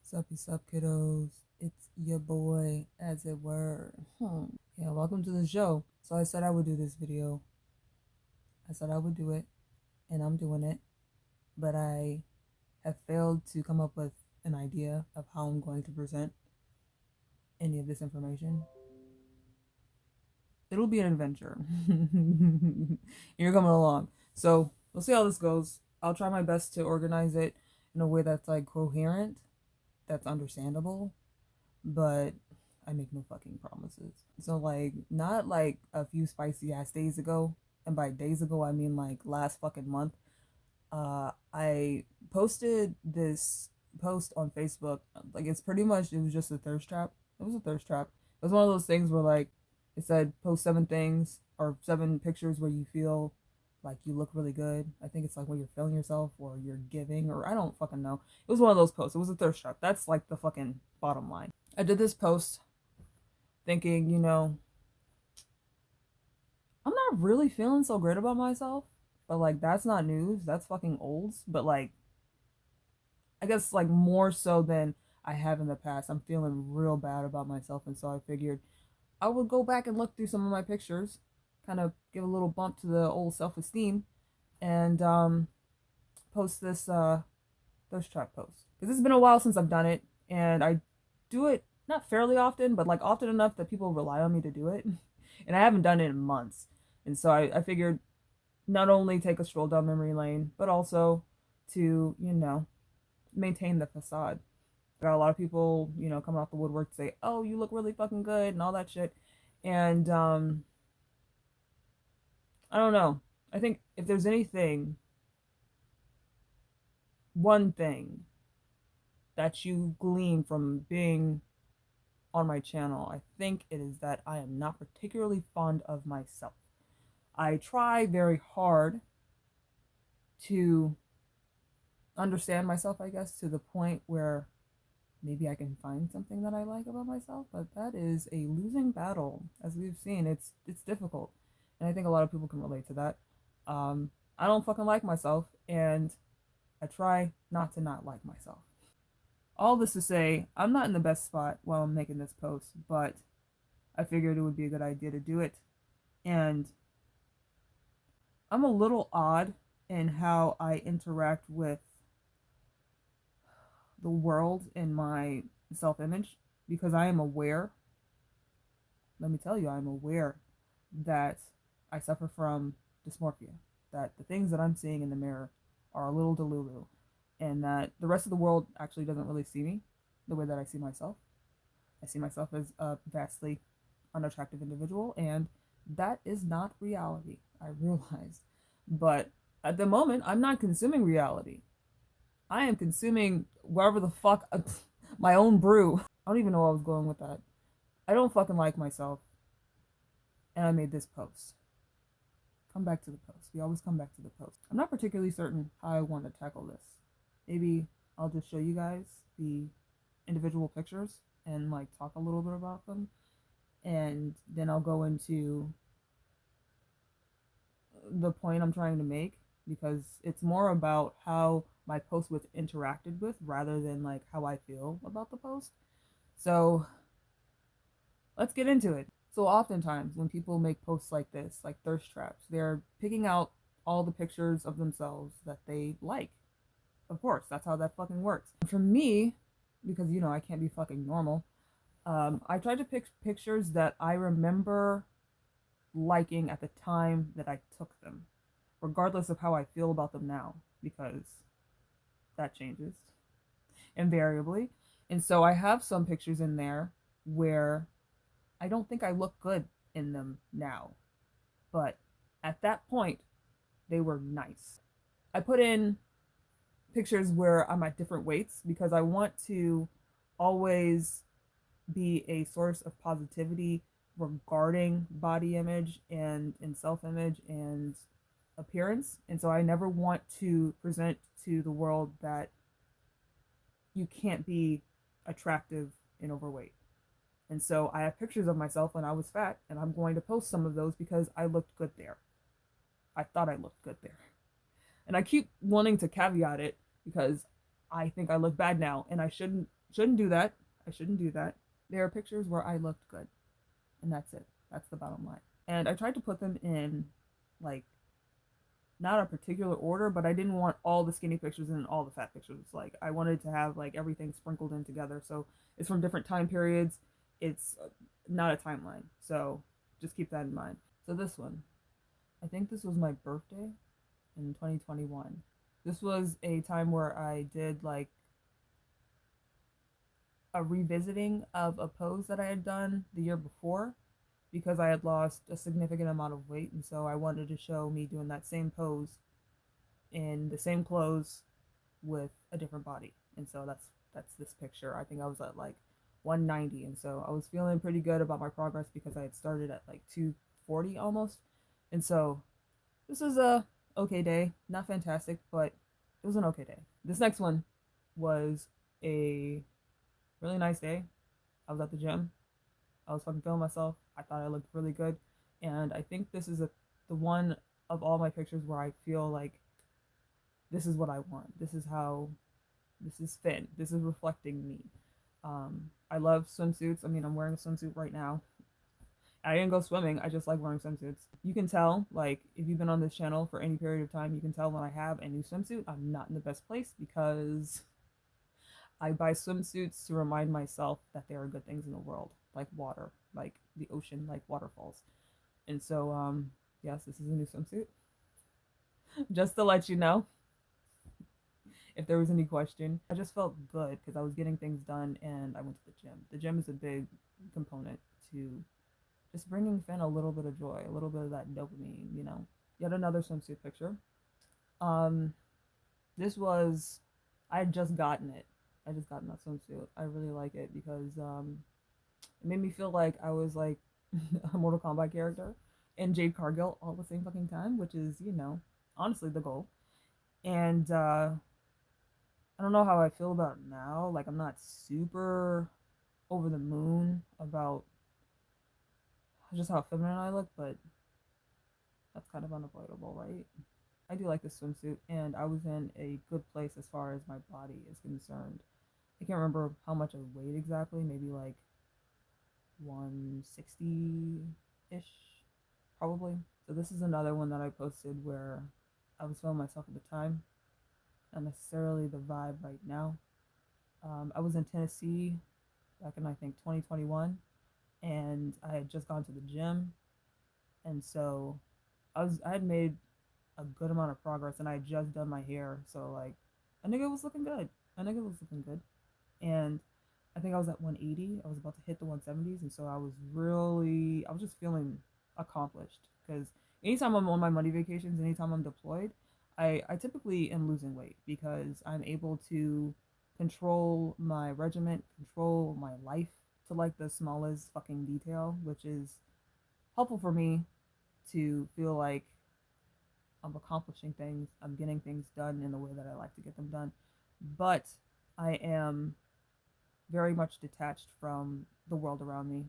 Sup, kiddos? It's your boy, as it were. Yeah, welcome to the show. So I said I would do this video. I said I would do it, and I'm doing it. But I have failed to come up with an idea of how I'm going to present any of this information. It'll be an adventure. You're coming along. So we'll see how this goes. I'll try my best to organize it in a way that's like coherent, that's understandable, but I make no fucking promises. So like not like a few spicy ass days ago, and by days ago I mean like last fucking month. I posted this post on Facebook. Like it's pretty much it was just a thirst trap. It was a thirst trap. It was one of those things where like it said post 7 things or 7 pictures where you feel like you look really good. I think it's like when you're feeling yourself or you're giving or I don't fucking know. It was one of those posts. It was a thirst trap. That's like the fucking bottom line. I did this post thinking, I'm not really feeling so great about myself, but like that's not news. That's fucking old. But like, I guess like more so than I have in the past. I'm feeling real bad about myself, and so I figured I would go back and look through some of my pictures, kind of give a little bump to the old self-esteem, and post this thirst trap post because it's been a while since I've done it, and I do it not fairly often, but like often enough that people rely on me to do it, and I haven't done it in months, and so I figured not only take a stroll down memory lane, but also to maintain the facade. I got a lot of people coming off the woodwork to say, "Oh, you look really fucking good" and all that shit, and I don't know. I think if there's anything, one thing that you glean from being on my channel, I think it is that I am not particularly fond of myself. I try very hard to understand myself, I guess, to the point where maybe I can find something that I like about myself, but that is a losing battle. As we've seen, it's difficult. And I think a lot of people can relate to that. I don't fucking like myself, and I try not like myself. All this to say, I'm not in the best spot while I'm making this post, but I figured it would be a good idea to do it. And I'm a little odd in how I interact with the world and my self image because I am aware, let me tell you, I'm aware that I suffer from dysmorphia, that the things that I'm seeing in the mirror are a little delulu, and that the rest of the world actually doesn't really see me the way that I see myself. I see myself as a vastly unattractive individual, and that is not reality, I realize. But at the moment, I'm not consuming reality. I am consuming wherever the fuck my own brew. I don't even know where I was going with that. I don't fucking like myself, and I made this post. Come back to the post. We always come back to the post. I'm not particularly certain how I want to tackle this. Maybe I'll just show you guys the individual pictures and like talk a little bit about them, and then I'll go into the point I'm trying to make because it's more about how my post was interacted with rather than like how I feel about the post. So let's get into it. So oftentimes when people make posts like this, like thirst traps, they're picking out all the pictures of themselves that they like. Of course, that's how that fucking works. For me, because I can't be fucking normal, I tried to pick pictures that I remember liking at the time that I took them, regardless of how I feel about them now, because that changes invariably. And so I have some pictures in there where I don't think I look good in them now, but at that point, they were nice. I put in pictures where I'm at different weights because I want to always be a source of positivity regarding body image and self image and appearance. And so I never want to present to the world that you can't be attractive and overweight. And so I have pictures of myself when I was fat, and I'm going to post some of those because I looked good there. I thought I looked good there. And I keep wanting to caveat it because I think I look bad now, and I shouldn't Shouldn't do that. I shouldn't do that. There are pictures where I looked good, and that's it. That's the bottom line. And I tried to put them in, like, not a particular order, but I didn't want all the skinny pictures and all the fat pictures. Like, I wanted to have like everything sprinkled in together. So it's from different time periods. It's not a timeline. So just keep that in mind. So this one, I think this was my birthday in 2021. This was a time where I did like a revisiting of a pose that I had done the year before because I had lost a significant amount of weight, and so I wanted to show me doing that same pose in the same clothes with a different body. And so that's this picture. I think I was at like 190, and so I was feeling pretty good about my progress because I had started at like 240 almost. And so this was a okay day, not fantastic, but it was an okay day. This next one was a really nice day. I was at the gym. I was fucking feeling myself. I thought I looked really good, and I think this is the one of all my pictures where I feel like this is what I want. This is how this is fit. This is reflecting me. I love swimsuits. I mean, I'm wearing a swimsuit right now. I didn't go swimming. I just like wearing swimsuits. You can tell, like, if you've been on this channel for any period of time, you can tell when I have a new swimsuit, I'm not in the best place because I buy swimsuits to remind myself that there are good things in the world, like water, like the ocean, like waterfalls. And so, yes, this is a new swimsuit. Just to let you know, if there was any question. I just felt good because I was getting things done and I went to the gym. The gym is a big component to just bringing Finn a little bit of joy, a little bit of that dopamine, you know. Yet another swimsuit picture. Um, this was, I had just gotten it. I just gotten that swimsuit. I really like it because it made me feel like I was like a Mortal Kombat character and Jade Cargill all at the same fucking time, which is, you know, honestly the goal. And I don't know how I feel about it now. Like, I'm not super over the moon about just how feminine I look, but that's kind of unavoidable, right? I do like this swimsuit, and I was in a good place as far as my body is concerned. I can't remember how much I weighed exactly, maybe like 160 ish, probably. So, this is another one that I posted where I was feeling myself at the time, not necessarily the vibe right now. I was in Tennessee back in I think 2021, and I had just gone to the gym, and so I had made a good amount of progress, and I had just done my hair, so like a nigga was looking good. A nigga was looking good, and I think I was at 180. I was about to hit the 170s, and so I was just feeling accomplished because anytime I'm on my money vacations, anytime I'm deployed, I typically am losing weight because I'm able to control my regiment, control my life to like the smallest fucking detail, which is helpful for me to feel like I'm accomplishing things, I'm getting things done in the way that I like to get them done. But I am very much detached from the world around me,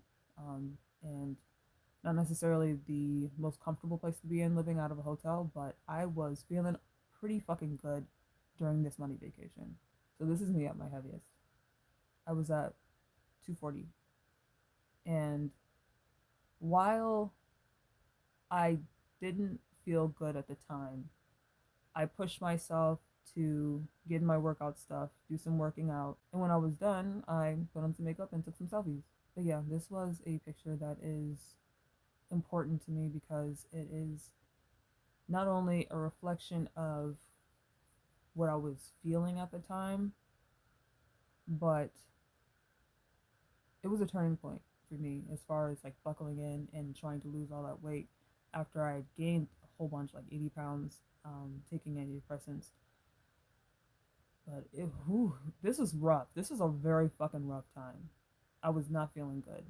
and not necessarily the most comfortable place to be in living out of a hotel, but I was feeling pretty fucking good during this money vacation. So this is me at my heaviest. I was at 240. And while I didn't feel good at the time, I pushed myself to get in my workout stuff, do some working out. And when I was done, I put on some makeup and took some selfies. But yeah, this was a picture that is important to me because it is not only a reflection of what I was feeling at the time, but it was a turning point for me as far as like buckling in and trying to lose all that weight after I gained a whole bunch, like 80 pounds, taking antidepressants. But this was rough. This was a very fucking rough time. I was not feeling good.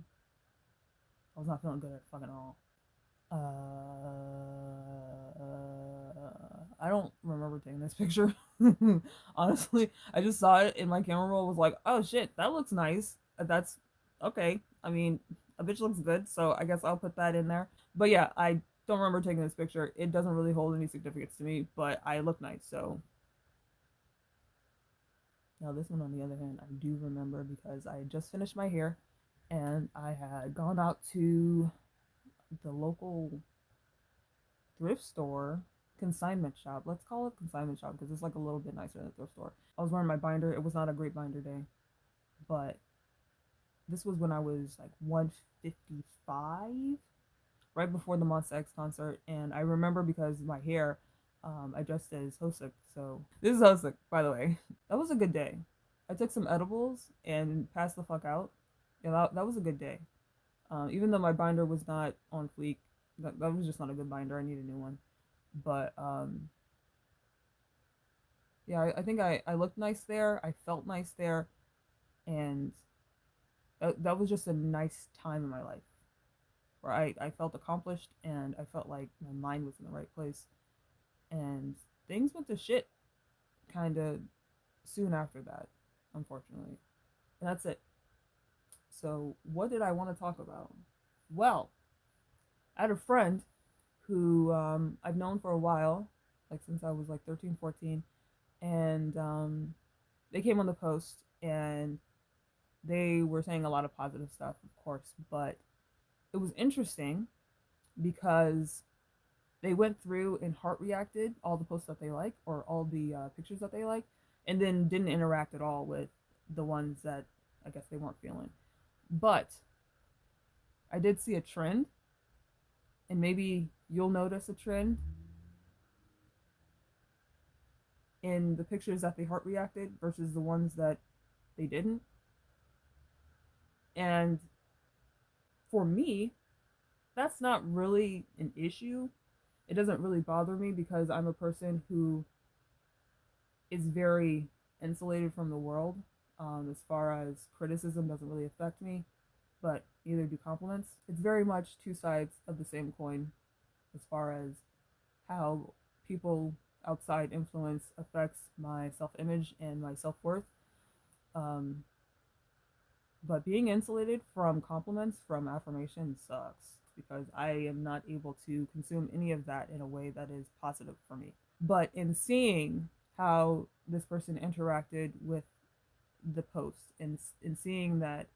I was not feeling good at fucking all. I don't remember taking this picture. Honestly, I just saw it in my camera roll. Was like, oh shit, that looks nice. That's okay. I mean, a bitch looks good, so I guess I'll put that in there. But yeah, I don't remember taking this picture. It doesn't really hold any significance to me, but I look nice, so Now, this one, on the other hand, I do remember because I had just finished my hair and I had gone out to the local thrift store, consignment shop. Let's call it consignment shop because it's like a little bit nicer than a thrift store. I was wearing my binder. It was not a great binder day, but this was when I was like 155, right before the Monsta X concert. And I remember because my hair, I dressed as Hosek. So this is Hosek, by the way. That was a good day. I took some edibles and passed the fuck out. Yeah, that was a good day. Even though my binder was not on fleek, that was just not a good binder. I need a new one. But yeah, I think I looked nice there. I felt nice there. And that was just a nice time in my life where I felt accomplished and I felt like my mind was in the right place. And things went to shit kind of soon after that, unfortunately. And that's it. So, what did I want to talk about? Well, I had a friend who I've known for a while, like since I was like 13, 14, and they came on the post and they were saying a lot of positive stuff, of course, but it was interesting because they went through and heart reacted all the posts that they like or all the pictures that they like, and then didn't interact at all with the ones that I guess they weren't feeling. But I did see a trend, and maybe you'll notice a trend in the pictures that they heart reacted versus the ones that they didn't. And for me, that's not really an issue. It doesn't really bother me because I'm a person who is very insulated from the world. As far as criticism doesn't really affect me, but neither do compliments. It's very much two sides of the same coin as far as how people outside influence affects my self-image and my self-worth. Um, but being insulated from compliments, from affirmation sucks because I am not able to consume any of that in a way that is positive for me. But in seeing how this person interacted with the post and in seeing that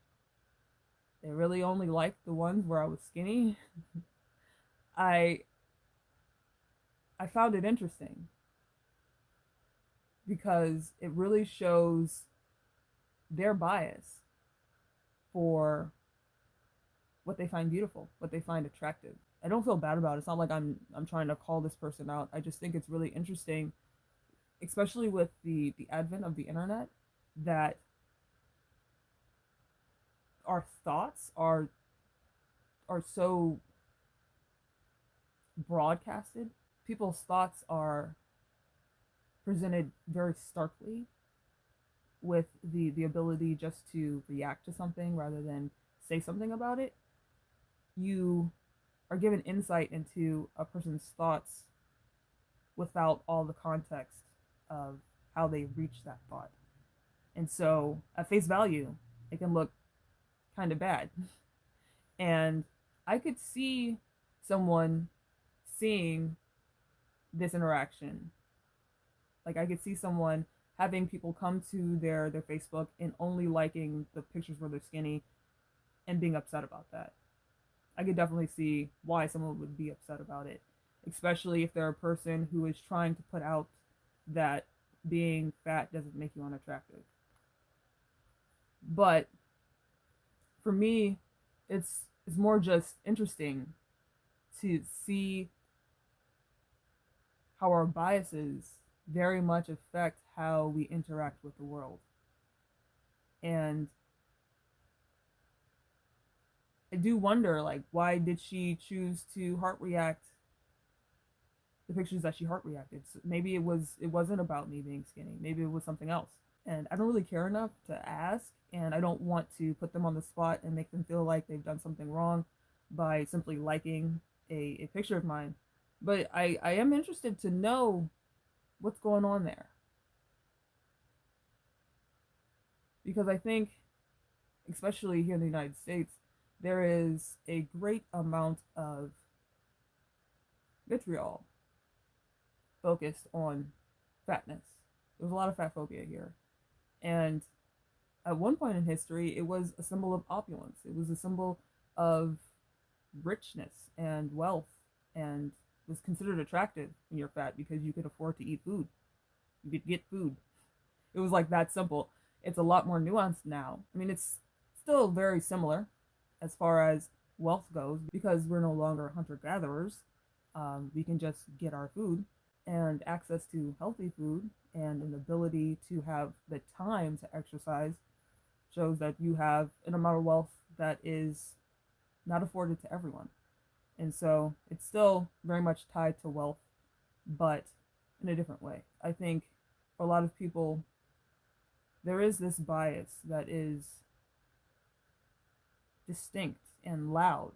they really only liked the ones where I was skinny, I I found it interesting because it really shows their bias for what they find beautiful, what they find attractive. I don't feel bad about it. It's not like I'm trying to call this person out. I just think it's really interesting, especially with the advent of the internet, that our thoughts are so broadcasted. People's thoughts are presented very starkly with the ability just to react to something rather than say something about it. You are given insight into a person's thoughts without all the context of how they reach that thought. And so, at face value, it can look kind of bad. And I could see someone seeing this interaction. Like, I could see someone having people come to their Facebook and only liking the pictures where they're skinny and being upset about that. I could definitely see why someone would be upset about it, especially if they're a person who is trying to put out that being fat doesn't make you unattractive. But for me, it's more just interesting to see how our biases very much affect how we interact with the world. And I do wonder, like, why did she choose to heart react the pictures that she heart reacted? So maybe it wasn't about me being skinny. Maybe it was something else. And I don't really care enough to ask, and I don't want to put them on the spot and make them feel like they've done something wrong by simply liking a picture of mine. But I am interested to know what's going on there because I think, especially here in the United States, there is a great amount of vitriol focused on fatness. There's a lot of fatphobia here. And at one point in history, it was a symbol of opulence. It was a symbol of richness and wealth, and was considered attractive when you're fat because you could afford to eat food. You could get food. It was like that simple. It's a lot more nuanced now. I mean, it's still very similar as far as wealth goes because we're no longer hunter gatherers. We can just get our food, and access to healthy food and an ability to have the time to exercise shows that you have an amount of wealth that is not afforded to everyone. And so it's still very much tied to wealth, but in a different way. I think for a lot of people, there is this bias that is distinct and loud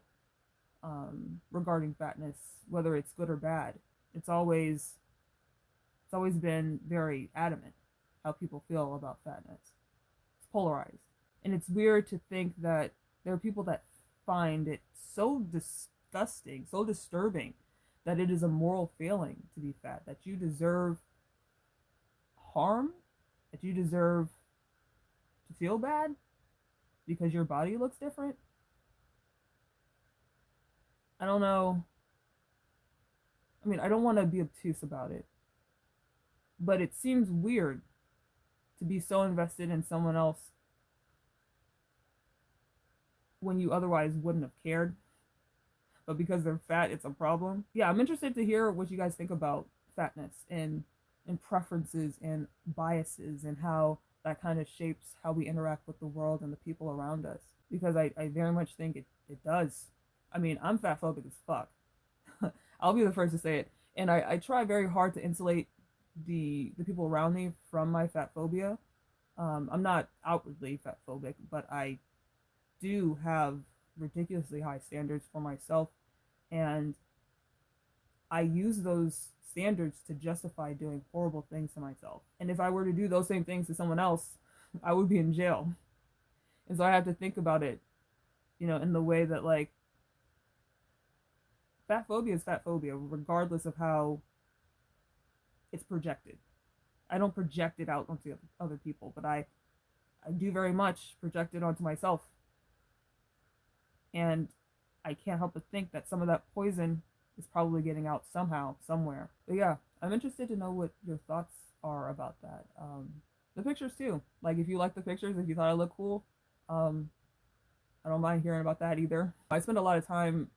regarding fatness, whether it's good or bad. It's always it's always been very adamant how people feel about fatness. It's polarized, and it's weird to think that there are people that find it so disgusting, so disturbing, that it is a moral failing to be fat, that you deserve harm, that you deserve to feel bad because your body looks different. I don't know. I mean, I don't want to be obtuse about it, but it seems weird to be so invested in someone else when you otherwise wouldn't have cared, but because they're fat, it's a problem. Yeah, I'm interested to hear what you guys think about fatness and preferences and biases and how that kind of shapes how we interact with the world and the people around us. Because I very much think it does. I mean, I'm fat phobic as fuck. I'll be the first to say it. And I try very hard to insulate the people around me from my fat phobia. I'm not outwardly fat phobic, but I do have ridiculously high standards for myself, and I use those standards to justify doing horrible things to myself. And if I were to do those same things to someone else, I would be in jail. And so I have to think about it, in the way that, like, fat phobia is fat phobia, regardless of how it's projected. I don't project it out onto other people, but I do very much project it onto myself. And I can't help but think that some of that poison is probably getting out somehow, somewhere. But yeah, I'm interested to know what your thoughts are about that. The pictures too. Like, if you like the pictures, if you thought I looked cool, um, I don't mind hearing about that either. I spend a lot of time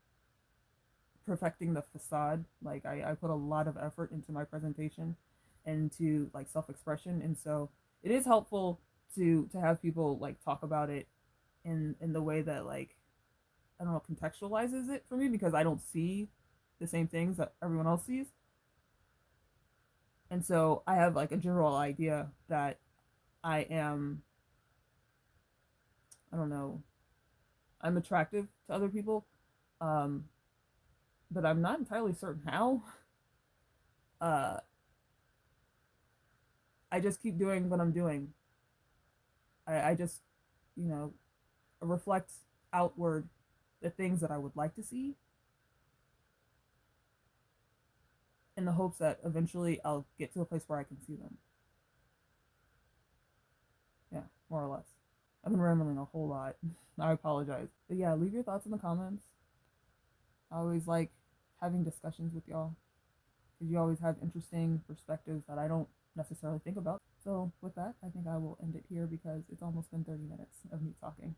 perfecting the facade. Like, I put a lot of effort into my presentation and to, like, self-expression, and so it is helpful to have people, like, talk about it in the way that, like, I don't know, contextualizes it for me, because I don't see the same things that everyone else sees. And so I have, like, a general idea that I am, I don't know, I'm attractive to other people, um, but I'm not entirely certain how. Uh, I just keep doing what I'm doing. I just, you know, reflect outward the things that I would like to see, in the hopes that eventually I'll get to a place where I can see them. Yeah, more or less. I've been rambling a whole lot. I apologize. But yeah, leave your thoughts in the comments. I always like having discussions with y'all, because you always have interesting perspectives that I don't necessarily think about. So with that, I think I will end it here because it's almost been 30 minutes of me talking.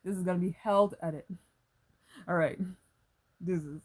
This is going to be hell to edit. All right. Deuces.